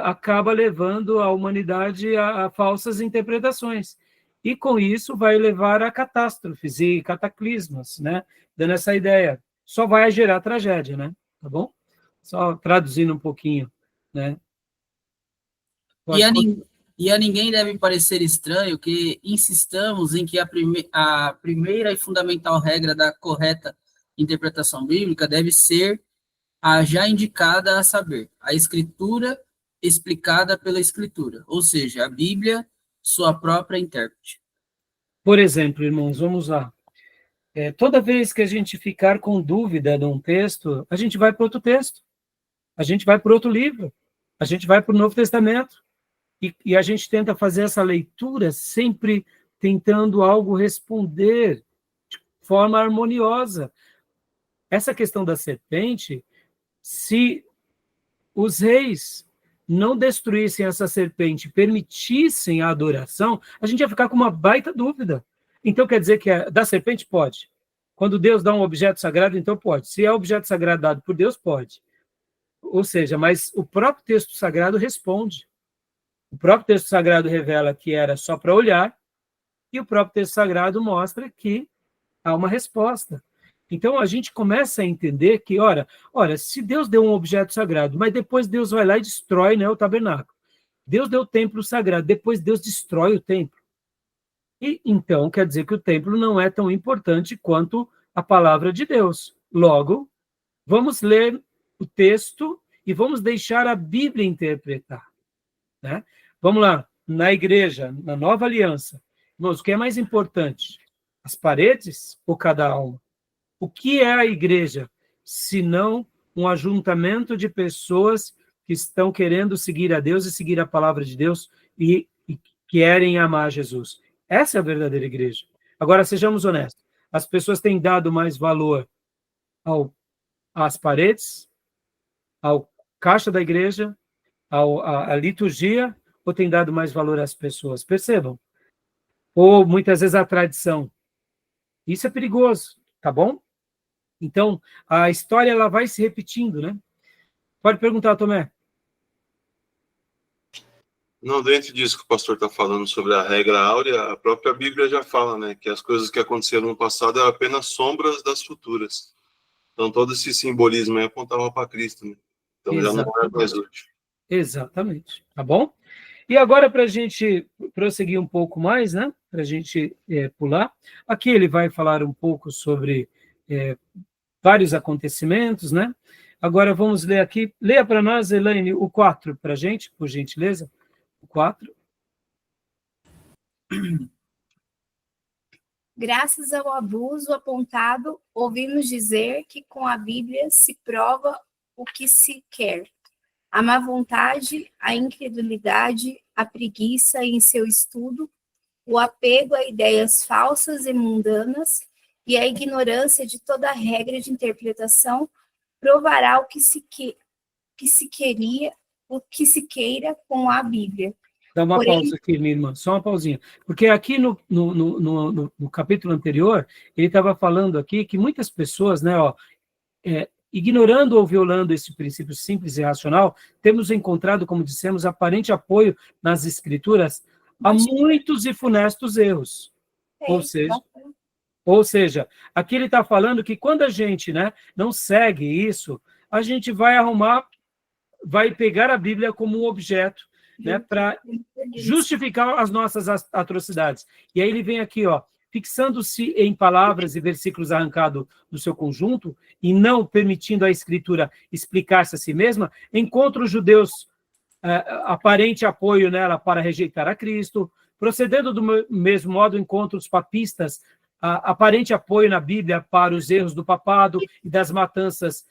acaba levando a humanidade a falsas interpretações. E, com isso, vai levar a catástrofes e cataclismos, né? Dando essa ideia. Só vai gerar tragédia, né? Tá bom? Só traduzindo um pouquinho, né? E a ninguém deve parecer estranho que insistamos em que a primeira e fundamental regra da correta interpretação bíblica deve ser a já indicada, a saber, a Escritura explicada pela Escritura, ou seja, a Bíblia, sua própria intérprete. Por exemplo, irmãos, vamos lá. Toda vez que a gente ficar com dúvida de um texto, a gente vai para outro texto, a gente vai para outro livro, a gente vai para o Novo Testamento, e a gente tenta fazer essa leitura sempre tentando algo responder de forma harmoniosa. Essa questão da serpente, se os reis não destruíssem essa serpente, permitissem a adoração, a gente ia ficar com uma baita dúvida. Então, quer dizer que da serpente pode. Quando Deus dá um objeto sagrado, então pode. Se é objeto sagrado dado por Deus, pode. Ou seja, mas o próprio texto sagrado responde. O próprio texto sagrado revela que era só para olhar, e o próprio texto sagrado mostra que há uma resposta. Então, a gente começa a entender que, ora, se Deus deu um objeto sagrado, mas depois Deus vai lá e destrói, né, o tabernáculo. Deus deu o templo sagrado, depois Deus destrói o templo. E então quer dizer que o templo não é tão importante quanto a palavra de Deus. Logo, vamos ler o texto e vamos deixar a Bíblia interpretar, né? Vamos lá, na igreja, na nova aliança. Irmãos, o que é mais importante? As paredes ou cada alma? O que é a igreja, senão um ajuntamento de pessoas que estão querendo seguir a Deus e seguir a palavra de Deus e querem amar Jesus? Essa é a verdadeira igreja. Agora, sejamos honestos. As pessoas têm dado mais valor às paredes, ao caixa da igreja, à liturgia, ou têm dado mais valor às pessoas? Percebam. Ou, muitas vezes, à tradição. Isso é perigoso, tá bom? Então, a história ela vai se repetindo, né? Pode perguntar, Tomé. Não, dentro disso que o pastor está falando sobre a regra áurea, a própria Bíblia já fala, né, que as coisas que aconteceram no passado eram apenas sombras das futuras. Então, todo esse simbolismo aí apontava para Cristo, né? Então, Exatamente. já não é mais útil. Exatamente, tá bom? E agora, para a gente prosseguir um pouco mais, né? para a gente pular. Aqui ele vai falar um pouco sobre vários acontecimentos, né? Agora vamos ler aqui. Leia para nós, Elaine, o 4 para a gente, por gentileza. O 4. Graças ao abuso apontado, ouvimos dizer que com a Bíblia se prova o que se quer. A má vontade, a incredulidade, a preguiça em seu estudo, o apego a ideias falsas e mundanas e a ignorância de toda regra de interpretação provará o que se queira com a Bíblia. Dá uma Porém, pausa aqui, minha irmã, só uma pausinha. Porque aqui no capítulo anterior, ele estava falando aqui que muitas pessoas, né, ignorando ou violando esse princípio simples e racional, temos encontrado, como dissemos, aparente apoio nas Escrituras a muitos e funestos erros. Ou seja, aqui ele está falando que quando a gente, né, não segue isso, a gente vai pegar a Bíblia como um objeto, né, para justificar as nossas atrocidades. E aí ele vem aqui, fixando-se em palavras e versículos arrancados do seu conjunto e não permitindo a Escritura explicar-se a si mesma, encontra os judeus aparente apoio nela para rejeitar a Cristo. Procedendo do mesmo modo, encontra os papistas aparente apoio na Bíblia para os erros do papado e das matanças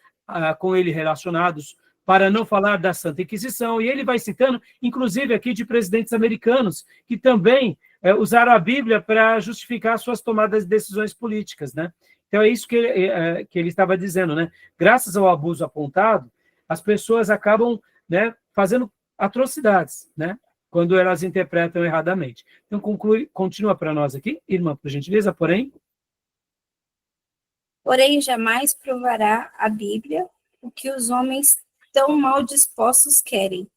com ele relacionados, para não falar da Santa Inquisição, e ele vai citando, inclusive aqui de presidentes americanos, que também usaram a Bíblia para justificar suas tomadas de decisões políticas, né? Então é isso que ele estava dizendo, né? Graças ao abuso apontado, as pessoas acabam, né, fazendo atrocidades, né? Quando elas interpretam erradamente. Então continua para nós aqui, irmã, por gentileza, porém jamais provará a Bíblia o que os homens tão mal dispostos querem.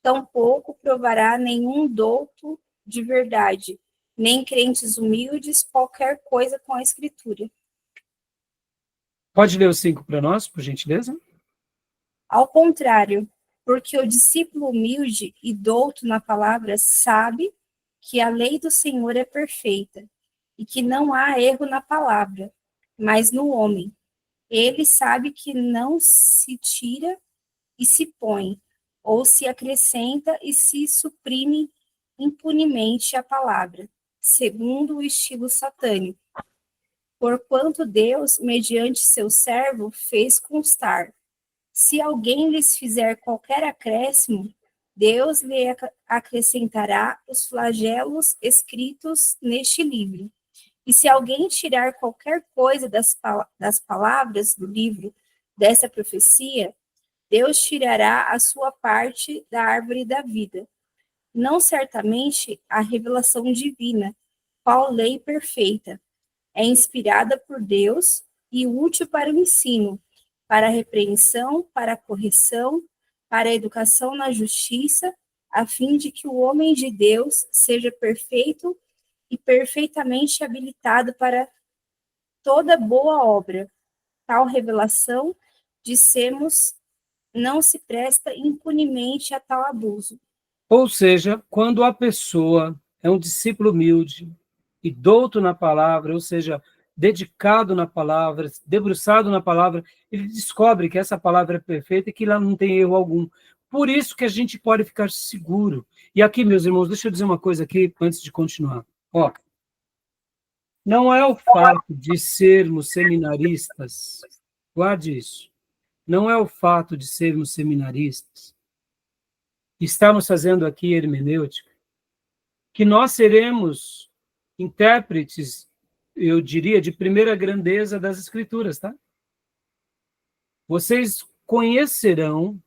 Tampouco provará nenhum douto de verdade, nem crentes humildes, qualquer coisa com a Escritura. Pode ler o 5 para nós, por gentileza? Ao contrário, porque o discípulo humilde e douto na palavra sabe que a lei do Senhor é perfeita, e que não há erro na palavra, mas no homem. Ele sabe que não se tira e se põe, ou se acrescenta e se suprime impunemente a palavra, segundo o estilo satânico. Porquanto Deus, mediante seu servo, fez constar: se alguém lhes fizer qualquer acréscimo, Deus lhe acrescentará os flagelos escritos neste livro. E se alguém tirar qualquer coisa das palavras do livro dessa profecia, Deus tirará a sua parte da árvore da vida. Não certamente a revelação divina, qual lei perfeita, é inspirada por Deus e útil para o ensino, para a repreensão, para a correção, para a educação na justiça, a fim de que o homem de Deus seja perfeito e perfeitamente habilitado para toda boa obra. Tal revelação, dissemos, não se presta impunemente a tal abuso. Ou seja, quando a pessoa é um discípulo humilde e douto na palavra, ou seja, dedicado na palavra, debruçado na palavra, ele descobre que essa palavra é perfeita e que lá não tem erro algum. Por isso que a gente pode ficar seguro. E aqui, meus irmãos, deixa eu dizer uma coisa aqui antes de continuar. Não é o fato de sermos seminaristas, guarde isso, não é o fato de sermos seminaristas, estamos fazendo aqui hermenêutica, que nós seremos intérpretes, eu diria, de primeira grandeza das Escrituras, tá? Vocês conhecerão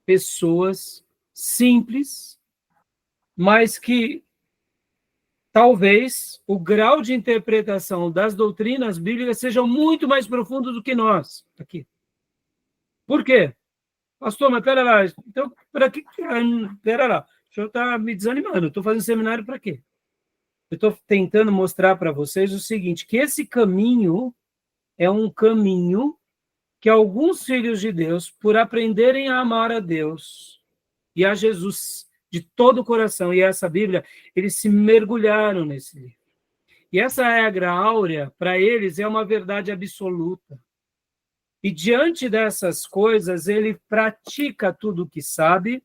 pessoas simples, mas que talvez o grau de interpretação das doutrinas bíblicas seja muito mais profundo do que nós aqui. Por quê? Pastor, mas pera lá, então, para que... Pera lá, o senhor está me desanimando, eu estou fazendo seminário para quê? Eu estou tentando mostrar para vocês o seguinte, que esse caminho é um caminho que alguns filhos de Deus, por aprenderem a amar a Deus e a Jesus de todo o coração. E essa Bíblia, eles se mergulharam nesse livro. E essa regra áurea, para eles, é uma verdade absoluta. E diante dessas coisas, ele pratica tudo o que sabe,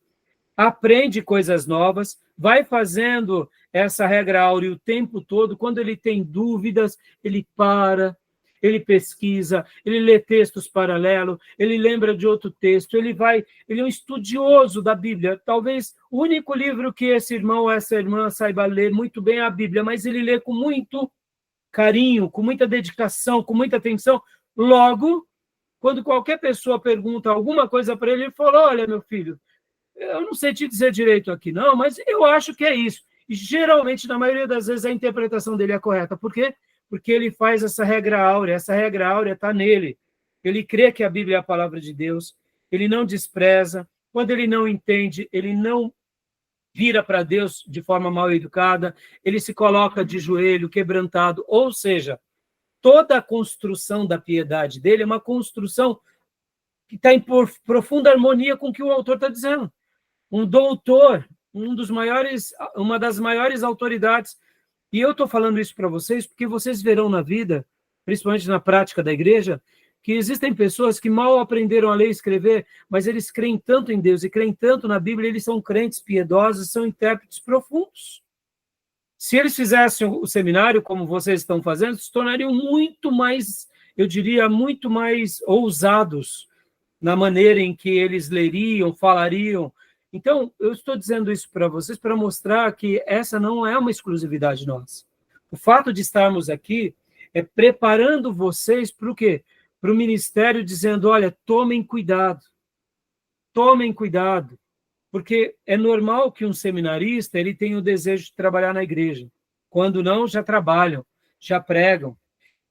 aprende coisas novas, vai fazendo essa regra áurea o tempo todo. Quando ele tem dúvidas, ele para, ele pesquisa, ele lê textos paralelos, ele lembra de outro texto, ele é um estudioso da Bíblia. Talvez o único livro que esse irmão ou essa irmã saiba ler muito bem é a Bíblia, mas ele lê com muito carinho, com muita dedicação, com muita atenção. Logo, quando qualquer pessoa pergunta alguma coisa para ele, ele fala: olha, meu filho, eu não sei te dizer direito aqui, não, mas eu acho que é isso. E geralmente, na maioria das vezes, a interpretação dele é correta. Por quê? Porque ele faz essa regra áurea está nele. Ele crê que a Bíblia é a palavra de Deus, ele não despreza. Quando ele não entende, ele não vira para Deus de forma mal educada, ele se coloca de joelho, quebrantado. Ou seja, toda a construção da piedade dele é uma construção que está em profunda harmonia com o que o autor está dizendo. Um doutor, uma das maiores autoridades. E eu estou falando isso para vocês porque vocês verão na vida, principalmente na prática da igreja, que existem pessoas que mal aprenderam a ler e escrever, mas eles creem tanto em Deus e creem tanto na Bíblia, eles são crentes piedosos, são intérpretes profundos. Se eles fizessem o seminário como vocês estão fazendo, se tornariam muito mais, eu diria, muito mais ousados na maneira em que eles leriam, falariam. Então, eu estou dizendo isso para vocês para mostrar que essa não é uma exclusividade nossa. O fato de estarmos aqui é preparando vocês para o quê? Para o ministério, dizendo: olha, tomem cuidado, porque é normal que um seminarista ele tenha o desejo de trabalhar na igreja. Quando não, já trabalham, já pregam.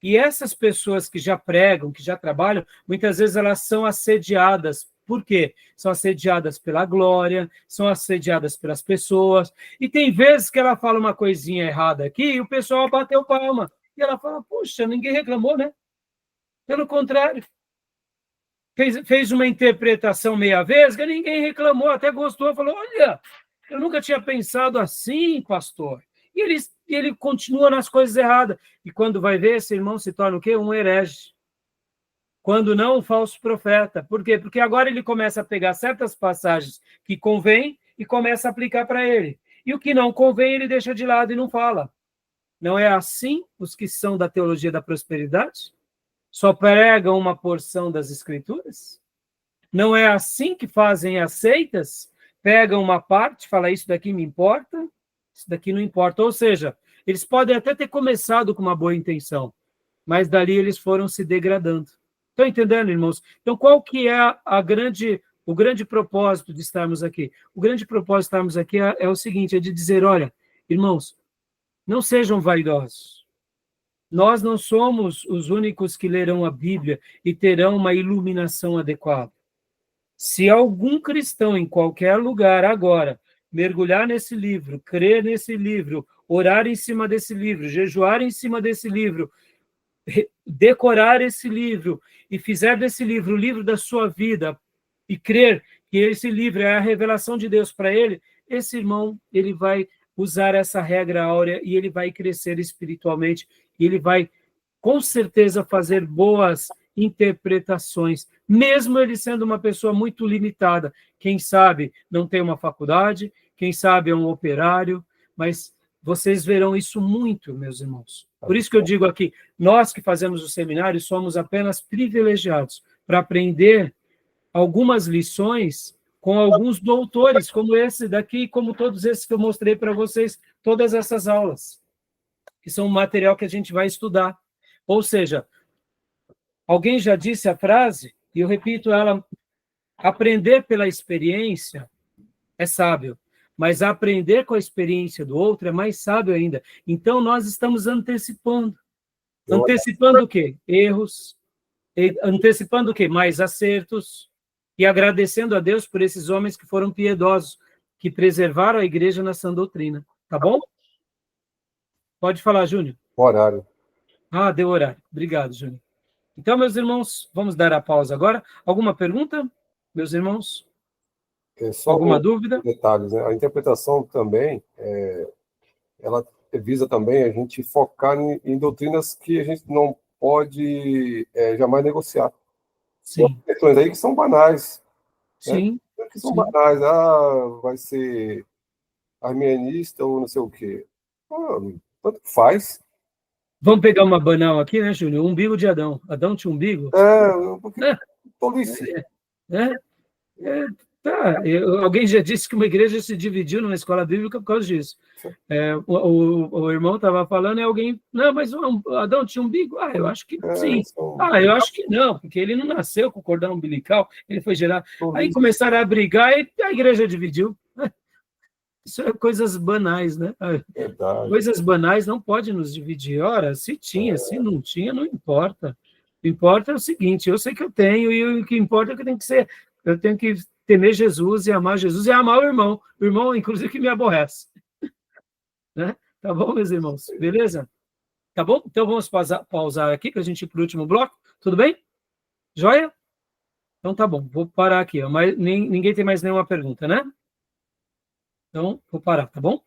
E essas pessoas que já pregam, que já trabalham, muitas vezes elas são assediadas. Por quê? São assediadas pela glória, são assediadas pelas pessoas. E tem vezes que ela fala uma coisinha errada aqui e o pessoal bateu palma. E ela fala: puxa, ninguém reclamou, né? Pelo contrário. Fez uma interpretação meia vesga, ninguém reclamou, até gostou, falou: olha, eu nunca tinha pensado assim, pastor. E ele continua nas coisas erradas. E quando vai ver, esse irmão se torna o quê? Um herege. Quando não, um falso profeta. Por quê? Porque agora ele começa a pegar certas passagens que convém e começa a aplicar para ele. E o que não convém, ele deixa de lado e não fala. Não é assim os que são da teologia da prosperidade? Só pregam uma porção das Escrituras? Não é assim que fazem as seitas? Pegam uma parte, fala: isso daqui me importa, isso daqui não importa. Ou seja, eles podem até ter começado com uma boa intenção, mas dali eles foram se degradando. Estão entendendo, irmãos? Então, qual que é o grande propósito de estarmos aqui? O grande propósito de estarmos aqui é o seguinte, é de dizer: olha, irmãos, não sejam vaidosos. Nós não somos os únicos que lerão a Bíblia e terão uma iluminação adequada. Se algum cristão em qualquer lugar agora mergulhar nesse livro, crer nesse livro, orar em cima desse livro, jejuar em cima desse livro, decorar esse livro e fizer desse livro o livro da sua vida e crer que esse livro é a revelação de Deus para ele, esse irmão, ele vai usar essa regra áurea e ele vai crescer espiritualmente e ele vai, com certeza, fazer boas interpretações, mesmo ele sendo uma pessoa muito limitada. Quem sabe não tem uma faculdade, quem sabe é um operário, mas vocês verão isso muito, meus irmãos. Por isso que eu digo aqui, nós que fazemos o seminário somos apenas privilegiados para aprender algumas lições com alguns doutores, como esse daqui, como todos esses que eu mostrei para vocês, todas essas aulas, que são um material que a gente vai estudar. Ou seja, alguém já disse a frase, e eu repito ela: aprender pela experiência é sábio, mas aprender com a experiência do outro é mais sábio ainda. Então, nós estamos antecipando. Antecipando o quê? Erros. Antecipando o quê? Mais acertos. E agradecendo a Deus por esses homens que foram piedosos, que preservaram a igreja na sã doutrina. Tá bom? Pode falar, Júnior. Horário. Ah, deu horário. Obrigado, Júnior. Então, meus irmãos, vamos dar a pausa agora. Alguma pergunta, meus irmãos? Só Alguma dúvida? detalhes, né? A interpretação também, ela visa também a gente focar em doutrinas que a gente não pode jamais negociar. Tem Sim, questões aí que são banais, né? sim, Que são sim. banais. Vai ser arminianista ou não sei o quê. Tanto faz. Vamos pegar uma banal aqui, né, Júnior? Umbigo de Adão. Adão tinha umbigo? Porque É, tolice. é, tá. Alguém já disse que uma igreja se dividiu numa escola bíblica por causa disso. O irmão estava falando e alguém... Não, mas o Adão tinha umbigo? Eu acho que sim. Eu acho que não, porque ele não nasceu com cordão umbilical, ele foi gerado... Aí começaram a brigar e a igreja dividiu. Isso é coisas banais, né? Verdade. Coisas banais não podem nos dividir. Ora, se tinha, se não tinha, não importa. O que importa é o seguinte, eu sei que eu tenho, e o que importa é que eu tenho que temer Jesus e amar Jesus e amar o irmão, inclusive, que me aborrece. Né? Tá bom, meus irmãos? Beleza? Tá bom? Então vamos pausar aqui para a gente ir para o último bloco. Tudo bem? Joia? Então tá bom, vou parar aqui. Ó. Mas ninguém tem mais nenhuma pergunta, né? Então, vou parar, tá bom?